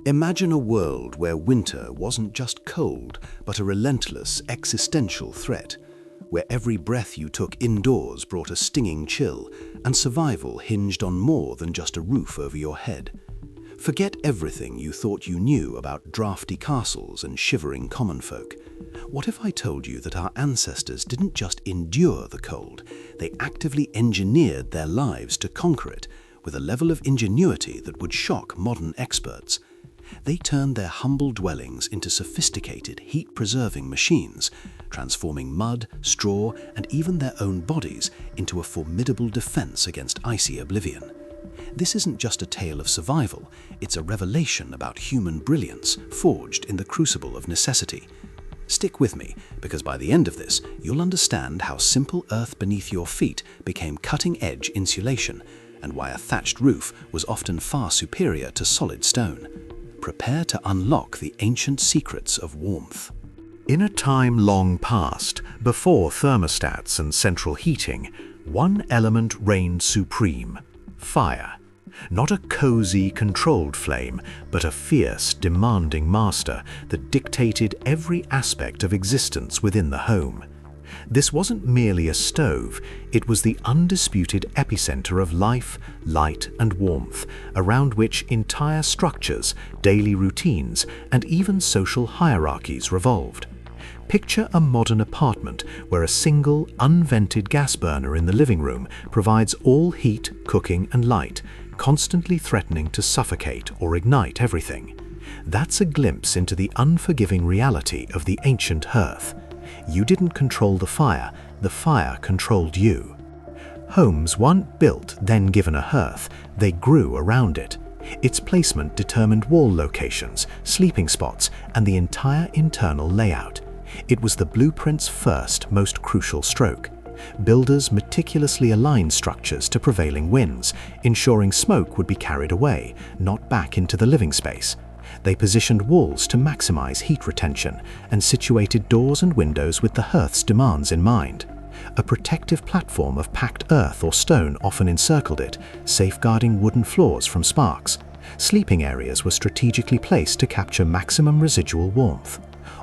Imagine a world where winter wasn't just cold, but a relentless existential threat, where every breath you took indoors brought a stinging chill, and survival hinged on more than just a roof over your head. Forget everything you thought you knew about drafty castles and shivering common folk. What if I told you that our ancestors didn't just endure the cold, they actively engineered their lives to conquer it, with a level of ingenuity that would shock modern experts? They turned their humble dwellings into sophisticated heat-preserving machines, transforming mud, straw, and even their own bodies into a formidable defense against icy oblivion. This isn't just a tale of survival, it's a revelation about human brilliance forged in the crucible of necessity. Stick with me, because by the end of this, you'll understand how simple earth beneath your feet became cutting-edge insulation, and why a thatched roof was often far superior to solid stone. Prepare to unlock the ancient secrets of warmth. In a time long past, before thermostats and central heating, one element reigned supreme: fire. Not a cozy, controlled flame, but a fierce, demanding master that dictated every aspect of existence within the home. This wasn't merely a stove, it was the undisputed epicenter of life, light, and warmth, around which entire structures, daily routines, and even social hierarchies revolved. Picture a modern apartment where a single, unvented gas burner in the living room provides all heat, cooking, and light, constantly threatening to suffocate or ignite everything. That's a glimpse into the unforgiving reality of the ancient hearth. You didn't control the fire controlled you. Homes weren't built, then given a hearth, they grew around it. Its placement determined wall locations, sleeping spots, and the entire internal layout. It was the blueprint's first, most crucial stroke. Builders meticulously aligned structures to prevailing winds, ensuring smoke would be carried away, not back into the living space. They positioned walls to maximize heat retention and situated doors and windows with the hearth's demands in mind. A protective platform of packed earth or stone often encircled it, safeguarding wooden floors from sparks. Sleeping areas were strategically placed to capture maximum residual warmth.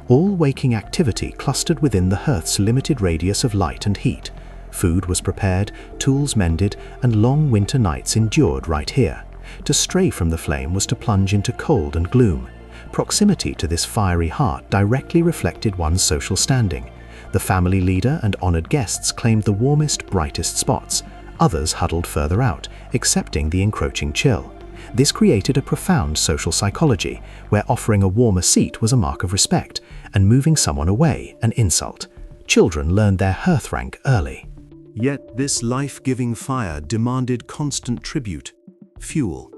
All waking activity clustered within the hearth's limited radius of light and heat. Food was prepared, tools mended, and long winter nights endured right here. To stray from the flame was to plunge into cold and gloom. Proximity to this fiery heart directly reflected one's social standing. The family leader and honored guests claimed the warmest, brightest spots. Others huddled further out, accepting the encroaching chill. This created a profound social psychology, where offering a warmer seat was a mark of respect, and moving someone away an insult. Children learned their hearth rank early. Yet this life-giving fire demanded constant tribute: fuel.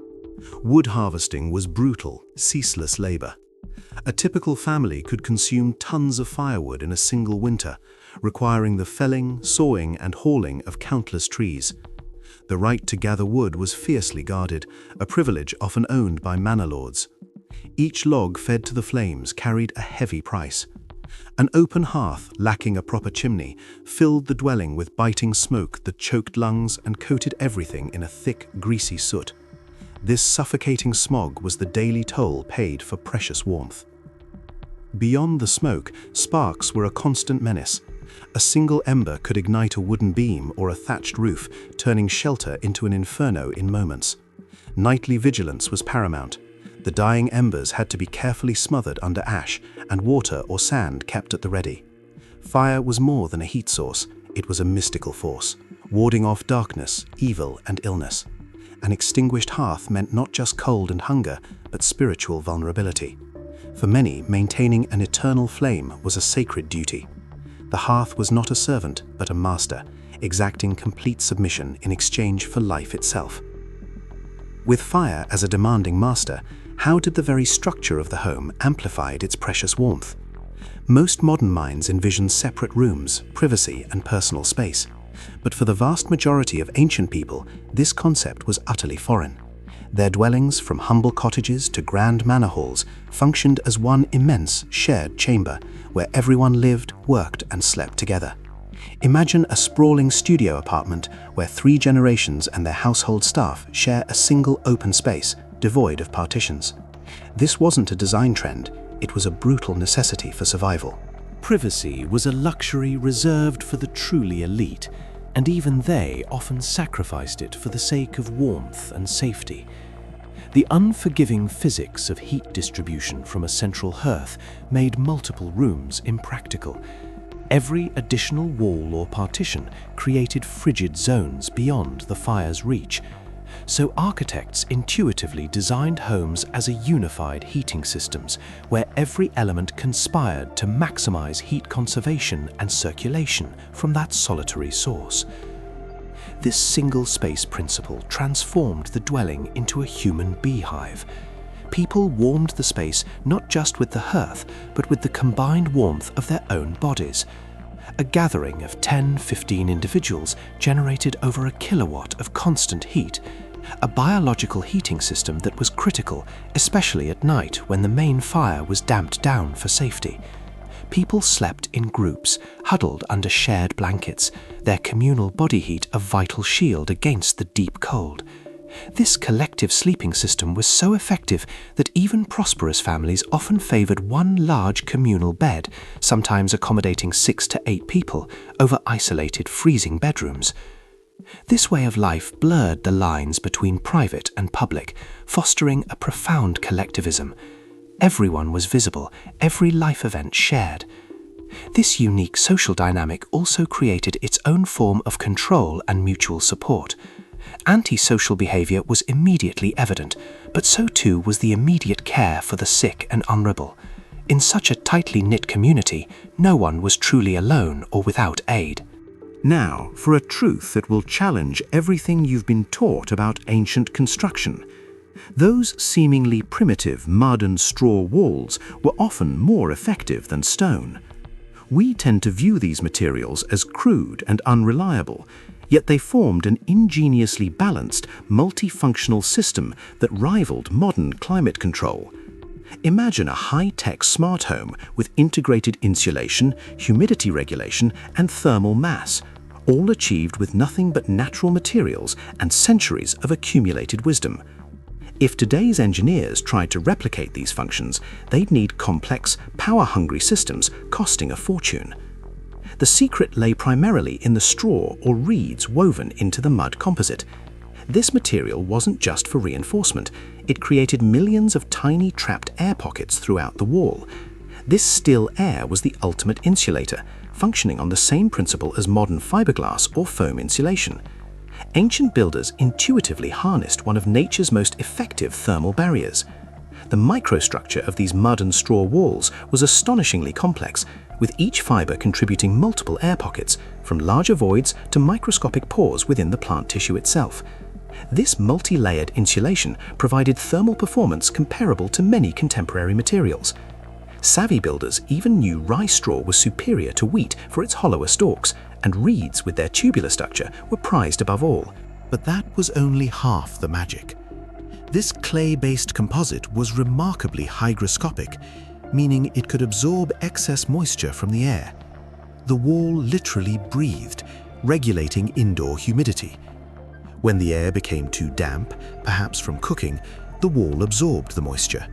Wood harvesting was brutal, ceaseless labor. A typical family could consume tons of firewood in a single winter, requiring the felling, sawing, and hauling of countless trees. The right to gather wood was fiercely guarded, a privilege often owned by manor lords. Each log fed to the flames carried a heavy price. An open hearth, lacking a proper chimney, filled the dwelling with biting smoke that choked lungs and coated everything in a thick, greasy soot. This suffocating smog was the daily toll paid for precious warmth. Beyond the smoke, sparks were a constant menace. A single ember could ignite a wooden beam or a thatched roof, turning shelter into an inferno in moments. Nightly vigilance was paramount. The dying embers had to be carefully smothered under ash, and water or sand kept at the ready. Fire was more than a heat source, it was a mystical force, warding off darkness, evil, and illness. An extinguished hearth meant not just cold and hunger, but spiritual vulnerability. For many, maintaining an eternal flame was a sacred duty. The hearth was not a servant, but a master, exacting complete submission in exchange for life itself. With fire as a demanding master, how did the very structure of the home amplify its precious warmth? Most modern minds envision separate rooms, privacy, and personal space. But for the vast majority of ancient people, this concept was utterly foreign. Their dwellings, from humble cottages to grand manor halls, functioned as one immense shared chamber where everyone lived, worked, and slept together. Imagine a sprawling studio apartment where 3 generations and their household staff share a single open space, devoid of partitions. This wasn't a design trend, it was a brutal necessity for survival. Privacy was a luxury reserved for the truly elite, and even they often sacrificed it for the sake of warmth and safety. The unforgiving physics of heat distribution from a central hearth made multiple rooms impractical. Every additional wall or partition created frigid zones beyond the fire's reach. So architects intuitively designed homes as a unified heating systems where every element conspired to maximize heat conservation and circulation from that solitary source. This single-space principle transformed the dwelling into a human beehive. People warmed the space not just with the hearth, but with the combined warmth of their own bodies. A gathering of 10-15 individuals generated over a kilowatt of constant heat, a biological heating system that was critical, especially at night when the main fire was damped down for safety. People slept in groups, huddled under shared blankets, their communal body heat a vital shield against the deep cold. This collective sleeping system was so effective that even prosperous families often favored one large communal bed, sometimes accommodating 6 to 8 people, over isolated, freezing bedrooms. This way of life blurred the lines between private and public, fostering a profound collectivism. Everyone was visible, every life event shared. This unique social dynamic also created its own form of control and mutual support. Antisocial behavior was immediately evident, but so too was the immediate care for the sick and vulnerable. In such a tightly knit community, no one was truly alone or without aid. Now, for a truth that will challenge everything you've been taught about ancient construction. Those seemingly primitive mud and straw walls were often more effective than stone. We tend to view these materials as crude and unreliable, yet they formed an ingeniously balanced, multifunctional system that rivaled modern climate control. Imagine a high-tech smart home with integrated insulation, humidity regulation, and thermal mass, all achieved with nothing but natural materials and centuries of accumulated wisdom. If today's engineers tried to replicate these functions, they'd need complex, power-hungry systems costing a fortune. The secret lay primarily in the straw or reeds woven into the mud composite. This material wasn't just for reinforcement, it created millions of tiny trapped air pockets throughout the wall. This still air was the ultimate insulator, functioning on the same principle as modern fiberglass or foam insulation. Ancient builders intuitively harnessed one of nature's most effective thermal barriers. The microstructure of these mud and straw walls was astonishingly complex, with each fiber contributing multiple air pockets, from larger voids to microscopic pores within the plant tissue itself. This multi-layered insulation provided thermal performance comparable to many contemporary materials. Savvy builders even knew rye straw was superior to wheat for its hollower stalks, and reeds with their tubular structure were prized above all. But that was only half the magic. This clay-based composite was remarkably hygroscopic, meaning it could absorb excess moisture from the air. The wall literally breathed, regulating indoor humidity. When the air became too damp, perhaps from cooking, the wall absorbed the moisture.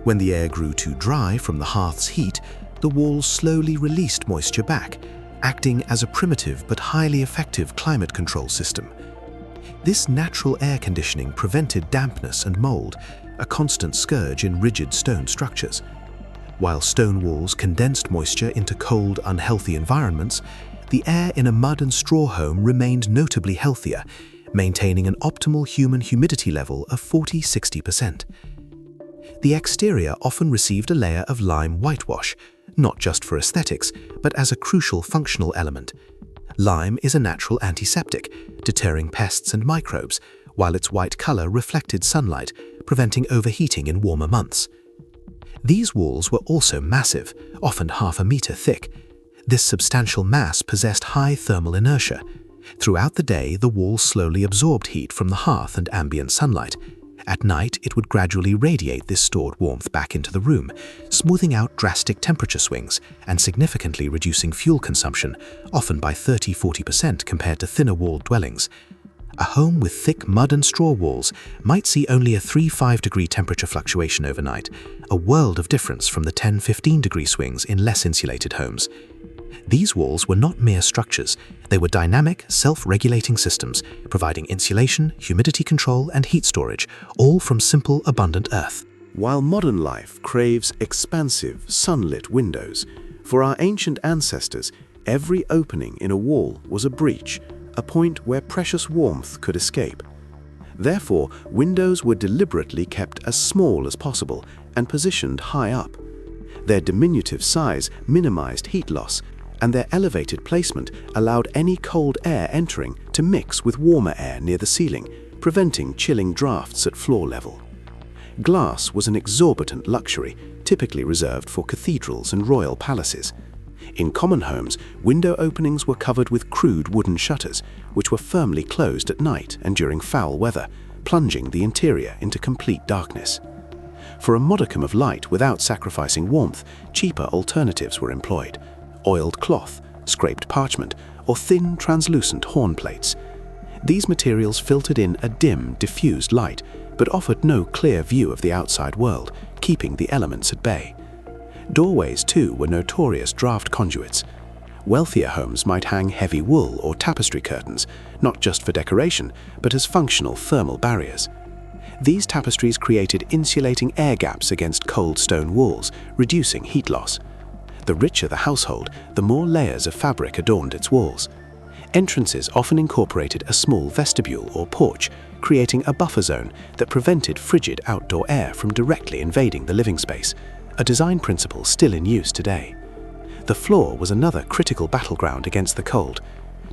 When the air grew too dry from the hearth's heat, the wall slowly released moisture back, acting as a primitive but highly effective climate control system. This natural air conditioning prevented dampness and mold, a constant scourge in rigid stone structures. While stone walls condensed moisture into cold, unhealthy environments, the air in a mud and straw home remained notably healthier, maintaining an optimal human humidity level of 40–60%. The exterior often received a layer of lime whitewash, not just for aesthetics, but as a crucial functional element. Lime is a natural antiseptic, deterring pests and microbes, while its white color reflected sunlight, preventing overheating in warmer months. These walls were also massive, often half a meter thick. This substantial mass possessed high thermal inertia. Throughout the day, the wall slowly absorbed heat from the hearth and ambient sunlight. At night, it would gradually radiate this stored warmth back into the room, smoothing out drastic temperature swings and significantly reducing fuel consumption, often by 30–40% compared to thinner-walled dwellings. A home with thick mud and straw walls might see only a 3–5 degree temperature fluctuation overnight, a world of difference from the 10–15 degree swings in less insulated homes. These walls were not mere structures, they were dynamic, self-regulating systems, providing insulation, humidity control, and heat storage, all from simple, abundant earth. While modern life craves expansive, sunlit windows, for our ancient ancestors, every opening in a wall was a breach, a point where precious warmth could escape. Therefore, windows were deliberately kept as small as possible and positioned high up. Their diminutive size minimized heat loss, and their elevated placement allowed any cold air entering to mix with warmer air near the ceiling, preventing chilling drafts at floor level. Glass was an exorbitant luxury, typically reserved for cathedrals and royal palaces. In common homes, window openings were covered with crude wooden shutters, which were firmly closed at night and during foul weather, plunging the interior into complete darkness. For a modicum of light without sacrificing warmth, cheaper alternatives were employed: oiled cloth, scraped parchment, or thin, translucent horn plates. These materials filtered in a dim, diffused light, but offered no clear view of the outside world, keeping the elements at bay. Doorways, too, were notorious draft conduits. Wealthier homes might hang heavy wool or tapestry curtains, not just for decoration, but as functional thermal barriers. These tapestries created insulating air gaps against cold stone walls, reducing heat loss. The richer the household, the more layers of fabric adorned its walls. Entrances often incorporated a small vestibule or porch, creating a buffer zone that prevented frigid outdoor air from directly invading the living space, a design principle still in use today. The floor was another critical battleground against the cold.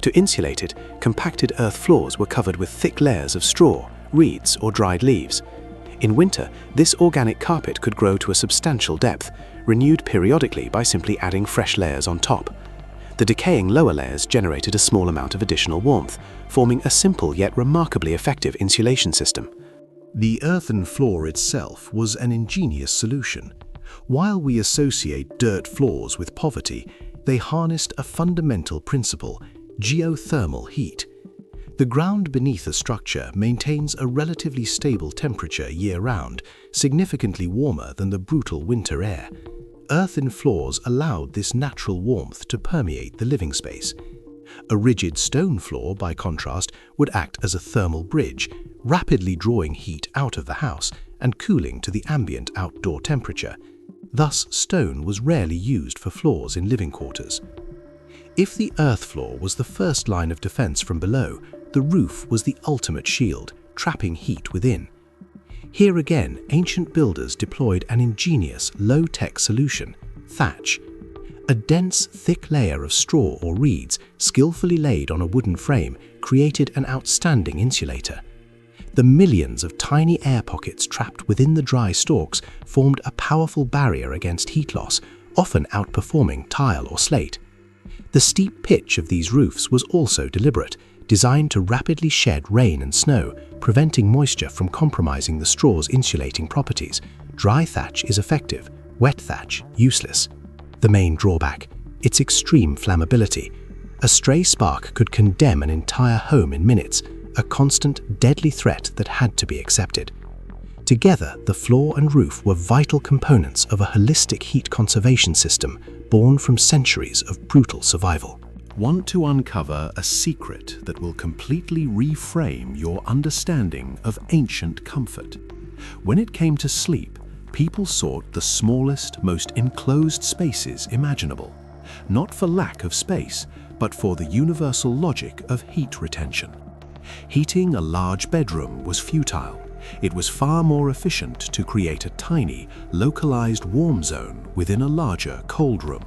To insulate it, compacted earth floors were covered with thick layers of straw, reeds, or dried leaves. In winter, this organic carpet could grow to a substantial depth, renewed periodically by simply adding fresh layers on top. The decaying lower layers generated a small amount of additional warmth, forming a simple yet remarkably effective insulation system. The earthen floor itself was an ingenious solution. While we associate dirt floors with poverty, they harnessed a fundamental principle: geothermal heat. The ground beneath a structure maintains a relatively stable temperature year-round, significantly warmer than the brutal winter air. Earthen floors allowed this natural warmth to permeate the living space. A rigid stone floor, by contrast, would act as a thermal bridge, rapidly drawing heat out of the house and cooling to the ambient outdoor temperature. Thus, stone was rarely used for floors in living quarters. If the earth floor was the first line of defense from below, the roof was the ultimate shield, trapping heat within. Here again, ancient builders deployed an ingenious, low-tech solution: thatch. A dense, thick layer of straw or reeds, skillfully laid on a wooden frame, created an outstanding insulator. The millions of tiny air pockets trapped within the dry stalks formed a powerful barrier against heat loss, often outperforming tile or slate. The steep pitch of these roofs was also deliberate, designed to rapidly shed rain and snow, preventing moisture from compromising the straw's insulating properties. Dry thatch is effective, wet thatch useless. The main drawback: its extreme flammability. A stray spark could condemn an entire home in minutes, a constant, deadly threat that had to be accepted. Together, the floor and roof were vital components of a holistic heat conservation system born from centuries of brutal survival. Want to uncover a secret that will completely reframe your understanding of ancient comfort? When it came to sleep, people sought the smallest, most enclosed spaces imaginable, not for lack of space, but for the universal logic of heat retention. Heating a large bedroom was futile. It was far more efficient to create a tiny, localized warm zone within a larger cold room.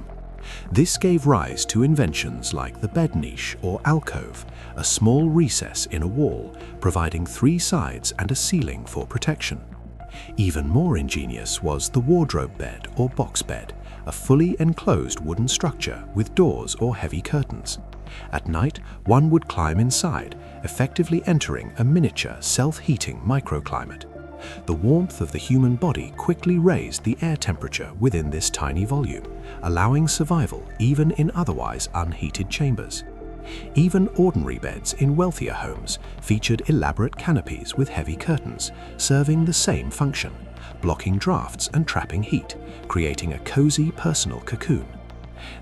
This gave rise to inventions like the bed niche or alcove, a small recess in a wall, providing 3 sides and a ceiling for protection. Even more ingenious was the wardrobe bed or box bed, a fully enclosed wooden structure with doors or heavy curtains. At night, one would climb inside, effectively entering a miniature self-heating microclimate. The warmth of the human body quickly raised the air temperature within this tiny volume, allowing survival even in otherwise unheated chambers. Even ordinary beds in wealthier homes featured elaborate canopies with heavy curtains, serving the same function, blocking drafts and trapping heat, creating a cozy personal cocoon.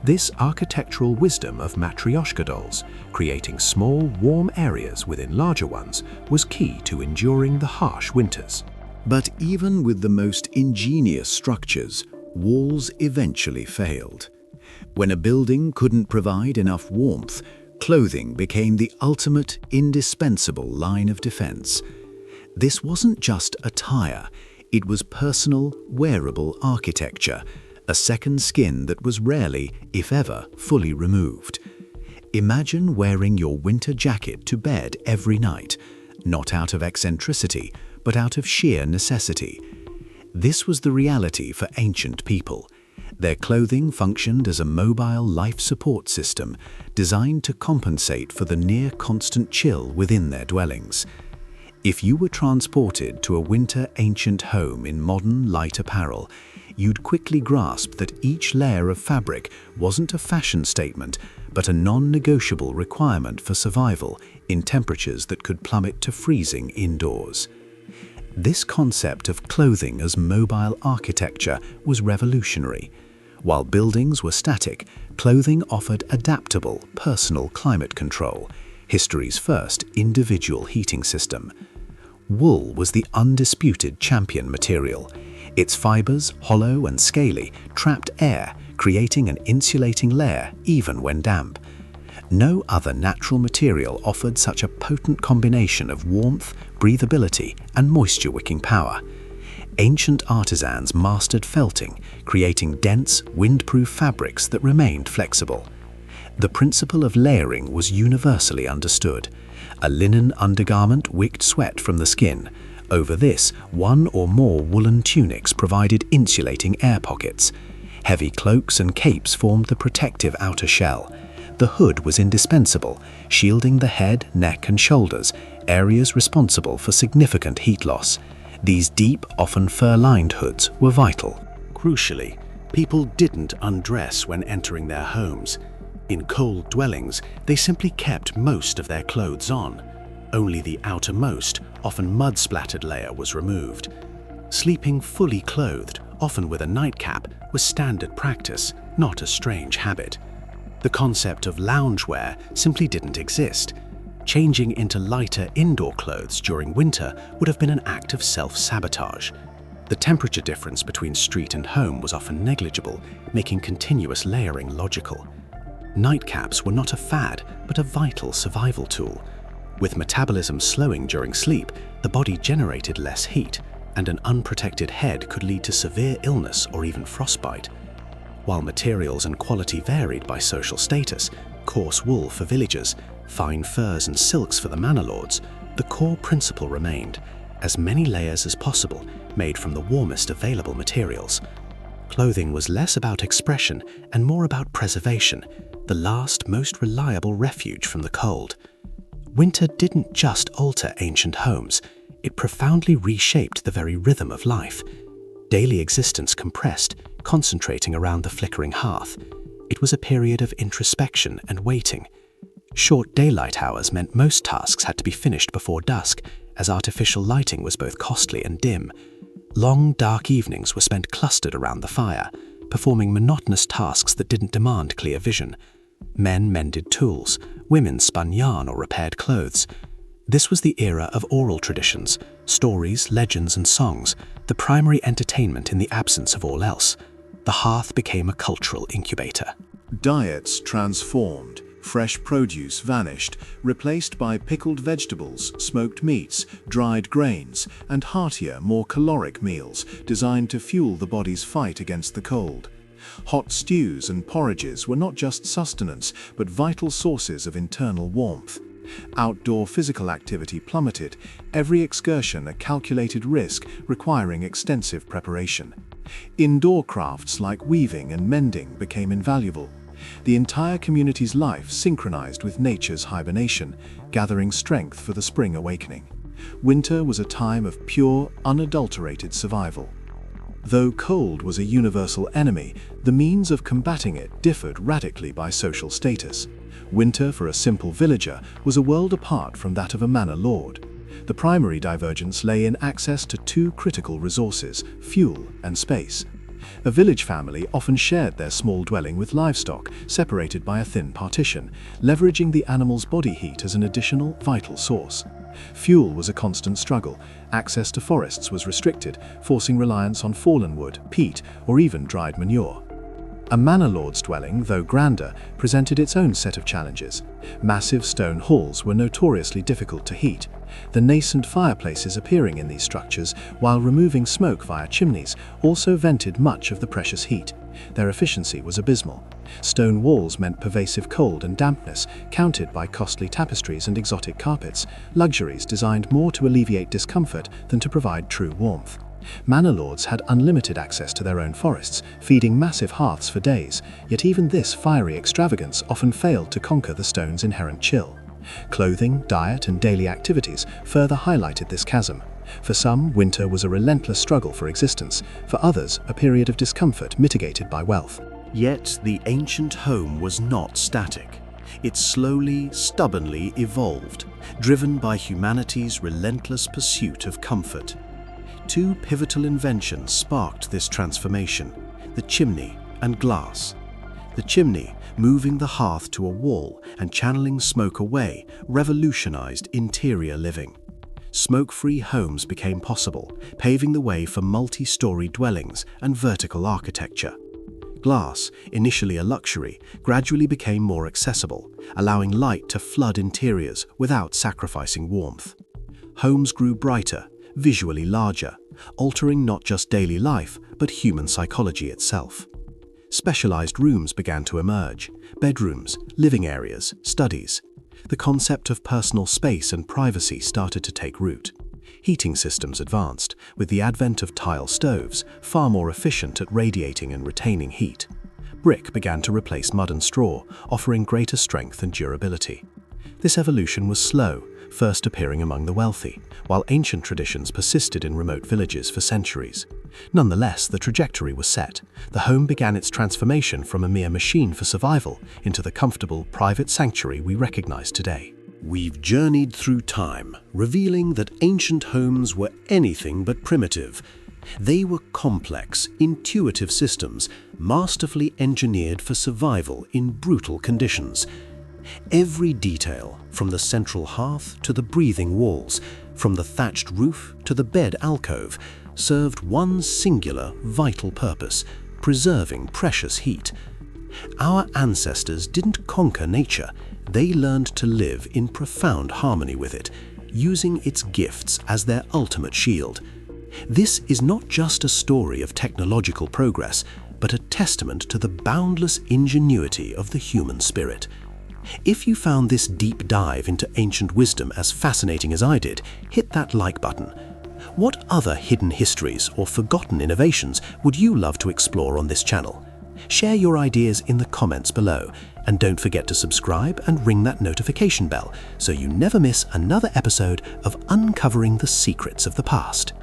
This architectural wisdom of matryoshka dolls, creating small, warm areas within larger ones, was key to enduring the harsh winters. But even with the most ingenious structures, walls eventually failed. When a building couldn't provide enough warmth, clothing became the ultimate, indispensable line of defense. This wasn't just attire, it was personal, wearable architecture, a second skin that was rarely, if ever, fully removed. Imagine wearing your winter jacket to bed every night, not out of eccentricity, but out of sheer necessity. This was the reality for ancient people. Their clothing functioned as a mobile life support system designed to compensate for the near-constant chill within their dwellings. If you were transported to a winter ancient home in modern light apparel, you'd quickly grasp that each layer of fabric wasn't a fashion statement, but a non-negotiable requirement for survival in temperatures that could plummet to freezing indoors. This concept of clothing as mobile architecture was revolutionary. While buildings were static, clothing offered adaptable, personal climate control, history's first individual heating system. Wool was the undisputed champion material. Its fibers, hollow and scaly, trapped air, creating an insulating layer even when damp. No other natural material offered such a potent combination of warmth, breathability, and moisture-wicking power. Ancient artisans mastered felting, creating dense, windproof fabrics that remained flexible. The principle of layering was universally understood. A linen undergarment wicked sweat from the skin. Over this, one or more woolen tunics provided insulating air pockets. Heavy cloaks and capes formed the protective outer shell. The hood was indispensable, shielding the head, neck, and shoulders, areas responsible for significant heat loss. These deep, often fur-lined hoods were vital. Crucially, people didn't undress when entering their homes. In cold dwellings, they simply kept most of their clothes on. Only the outermost, often mud-splattered layer was removed. Sleeping fully clothed, often with a nightcap, was standard practice, not a strange habit. The concept of loungewear simply didn't exist. Changing into lighter indoor clothes during winter would have been an act of self-sabotage. The temperature difference between street and home was often negligible, making continuous layering logical. Nightcaps were not a fad, but a vital survival tool. With metabolism slowing during sleep, the body generated less heat, and an unprotected head could lead to severe illness or even frostbite. While materials and quality varied by social status, coarse wool for villagers, fine furs and silks for the manor lords, the core principle remained: as many layers as possible, made from the warmest available materials. Clothing was less about expression and more about preservation, the last, most reliable refuge from the cold. Winter didn't just alter ancient homes, it profoundly reshaped the very rhythm of life. Daily existence compressed, concentrating around the flickering hearth. It was a period of introspection and waiting. Short daylight hours meant most tasks had to be finished before dusk, as artificial lighting was both costly and dim. Long, dark evenings were spent clustered around the fire, performing monotonous tasks that didn't demand clear vision. Men mended tools, women spun yarn or repaired clothes. This was the era of oral traditions, stories, legends, and songs, the primary entertainment in the absence of all else. The hearth became a cultural incubator. Diets transformed. Fresh produce vanished, replaced by pickled vegetables, smoked meats, dried grains, and heartier, more caloric meals designed to fuel the body's fight against the cold. Hot stews and porridges were not just sustenance, but vital sources of internal warmth. Outdoor physical activity plummeted, every excursion a calculated risk requiring extensive preparation. Indoor crafts like weaving and mending became invaluable. The entire community's life synchronized with nature's hibernation, gathering strength for the spring awakening. Winter was a time of pure, unadulterated survival. Though cold was a universal enemy, the means of combating it differed radically by social status. Winter for a simple villager was a world apart from that of a manor lord. The primary divergence lay in access to two critical resources, fuel and space. A village family often shared their small dwelling with livestock, separated by a thin partition, leveraging the animal's body heat as an additional vital source. Fuel was a constant struggle. Access to forests was restricted, forcing reliance on fallen wood, peat, or even dried manure. A manor lord's dwelling, though grander, presented its own set of challenges. Massive stone halls were notoriously difficult to heat. The nascent fireplaces appearing in these structures, while removing smoke via chimneys, also vented much of the precious heat. Their efficiency was abysmal. Stone walls meant pervasive cold and dampness, countered by costly tapestries and exotic carpets, luxuries designed more to alleviate discomfort than to provide true warmth. Manor lords had unlimited access to their own forests, feeding massive hearths for days, yet even this fiery extravagance often failed to conquer the stone's inherent chill. Clothing, diet, and daily activities further highlighted this chasm. For some, winter was a relentless struggle for existence; for others, a period of discomfort mitigated by wealth. Yet the ancient home was not static. It slowly, stubbornly evolved, driven by humanity's relentless pursuit of comfort. Two pivotal inventions sparked this transformation: the chimney and glass. The chimney, moving the hearth to a wall and channeling smoke away, revolutionized interior living. Smoke-free homes became possible, paving the way for multi-story dwellings and vertical architecture. Glass, initially a luxury, gradually became more accessible, allowing light to flood interiors without sacrificing warmth. Homes grew brighter, visually larger, altering not just daily life, but human psychology itself. Specialized rooms began to emerge: bedrooms, living areas, studies. The concept of personal space and privacy started to take root. Heating systems advanced, with the advent of tile stoves, far more efficient at radiating and retaining heat. Brick began to replace mud and straw, offering greater strength and durability. This evolution was slow, first appearing among the wealthy, while ancient traditions persisted in remote villages for centuries. Nonetheless, the trajectory was set. The home began its transformation from a mere machine for survival into the comfortable, private sanctuary we recognize today. We've journeyed through time, revealing that ancient homes were anything but primitive. They were complex, intuitive systems, masterfully engineered for survival in brutal conditions. Every detail, from the central hearth to the breathing walls, from the thatched roof to the bed alcove, served one singular, vital purpose: preserving precious heat. Our ancestors didn't conquer nature, they learned to live in profound harmony with it, using its gifts as their ultimate shield. This is not just a story of technological progress, but a testament to the boundless ingenuity of the human spirit. If you found this deep dive into ancient wisdom as fascinating as I did, hit that like button. What other hidden histories or forgotten innovations would you love to explore on this channel? Share your ideas in the comments below, and don't forget to subscribe and ring that notification bell so you never miss another episode of Uncovering the Secrets of the Past.